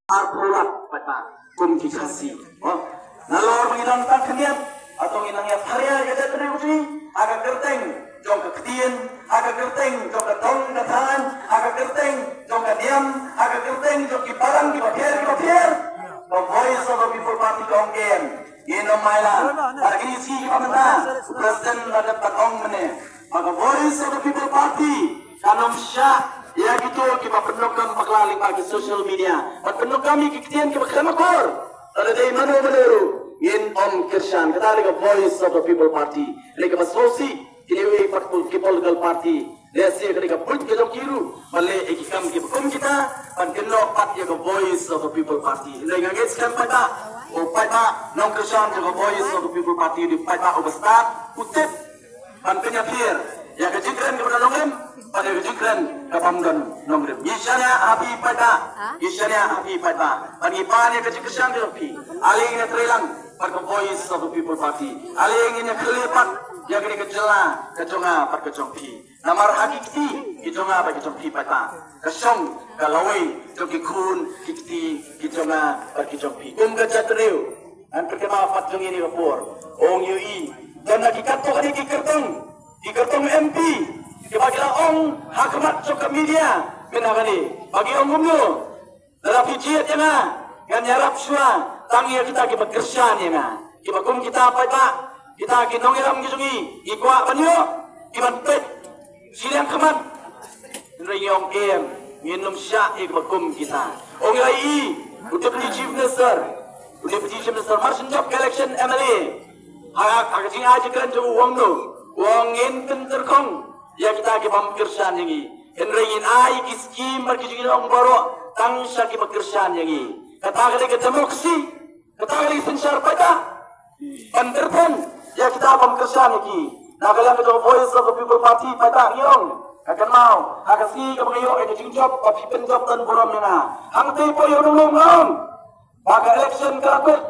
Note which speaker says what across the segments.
Speaker 1: Arpulat pada kum kikasi. Oh, nalor mengilang tak kenian atau ngilangnya karya yang ada uji agak kerteng jong keketian agak kerteng jong ketong ketahan agak kerteng jong kediam agak kerteng jong kiparang kipapier. The voice of the people party kongken. Ino mailan. Hari ini si pemerintah presiden ada patong mana. Maka voice of the people party kanom syah. Ya gitu kita penukam paklaling bagi social media. Penuk kami kekitian kita kemakor. Ada dari mana in Om Kirshan kita lagi voice of the people party. Lagi masosi kini political party. Lesi ketika politik kita kiru. Malay ekikam kita kum kita. Pankenok pat ya voice of the people party. Lagi ngagit sekarang pada. O pada Om Kirshan juga voice of the people party di pada obstat kutip. Pankenya pier. Ya kejikran kepada nongem. Pada kejikran kapamdan nongem. Isyanya api pada. Isyanya api pada. Pagi-pagi kejikran kepi. Alingnya terilang. Pada voice of the people party. Alingnya kelepat. Ya kini kejela. Kejonga pada kejongpi. Namar hakiki. Kejonga pada kejongpi pada. Kesong. Kalawai. Jogi kun. Kikti. Kejonga pada kejongpi. Kejatariu. Dan perkema patjong ini kapur. Ong yui. Dan hakikat tu kali kikertong. Kikertong MP. Dibagilah ong hakamat cokap media. Kena kali. Bagi ong umno. Dalam hijiyat yang kan nyarap syua. Tangi kita kibat kersian yang kibat kum kita apa tak. Kita kinong iram gizungi. Ikuak banyo. Kibat pet. Silang kamat. Nari ong em. Minum syak kibat kum kita. Ong lai. Deputy Chief Minister. Deputy Chief Minister. Marsin Job Election MLA. Agak sing aja keren tu uang tu. Uang ingin terkong. Ya kita ke pamkersan yang ini. Henrein ai kiskim berkijing orang baru tangsa ke pamkersan yang ini. Kata kali ke demokrasi, kata kali sensar pada. Panterpon ya kita pamkersan yang ini. Nak kalian ke voice of the people party pada yang akan mau akan si ke pengayo editing job, papipen job dan borom yang hang tipe yang nulung. Maka election kerakut.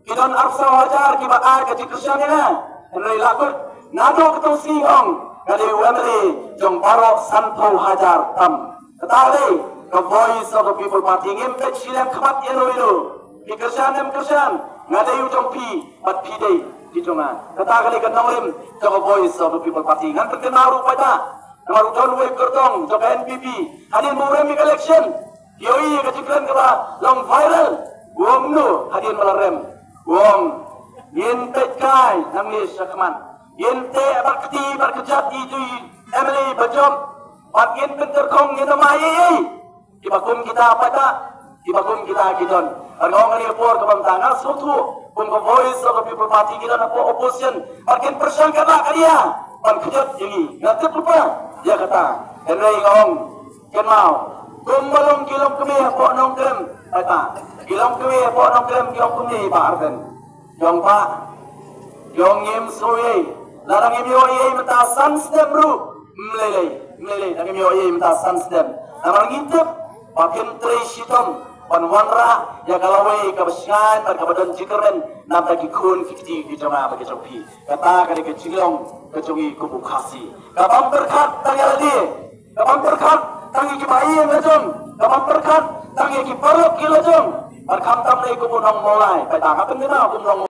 Speaker 1: Kita arsa wajar kiba ar ke kersan yang Henrei lakut nado ketong siong. Kali UMRI jom paro santo hajar tam. Ketali ke voice of the people party ngimpet silam kamat yano itu. Di kersan ngadai jom pi bat pi day di jonga. Ketali ke nongrim ke voice of the people party ngan terkenal pada. Namaru John Wayne Kertong jom NPP. Hadin murem election. Yoi kecikran keba long viral. Wong nu hadin malarem. Wong ngimpet kai nangis sakaman. Yente bakti berkejat itu Emily bajom bagian penterkong yang namai dibakum kita apa tak dibakum kita gidon argong ni por ke bantanga suatu pun ke voice of the people party kita nak opposition bagian persangka lah kalian berkejat ini nanti lupa dia kata Henry ngong kenal kumbalong kilom kami po nong krem kata kilom kami po nong krem kilom kami barden jong pak jong yem soye larang imi oye mata sansdem ru melelei larang imi oye mata sansdem namar ngintip pakin tresitom panwanra ya kalawai kabasyan kabadan jikeren nam taki kun fikti di jama bagi jopi kata kali kecilong kejongi kubu khasi kabam berkat tangi ladi kabam berkat tangi kibai yang lejong kabam berkat tangi kiparok kilojong berkam tam nei kubu nong mulai pai tangap pendina kubu nong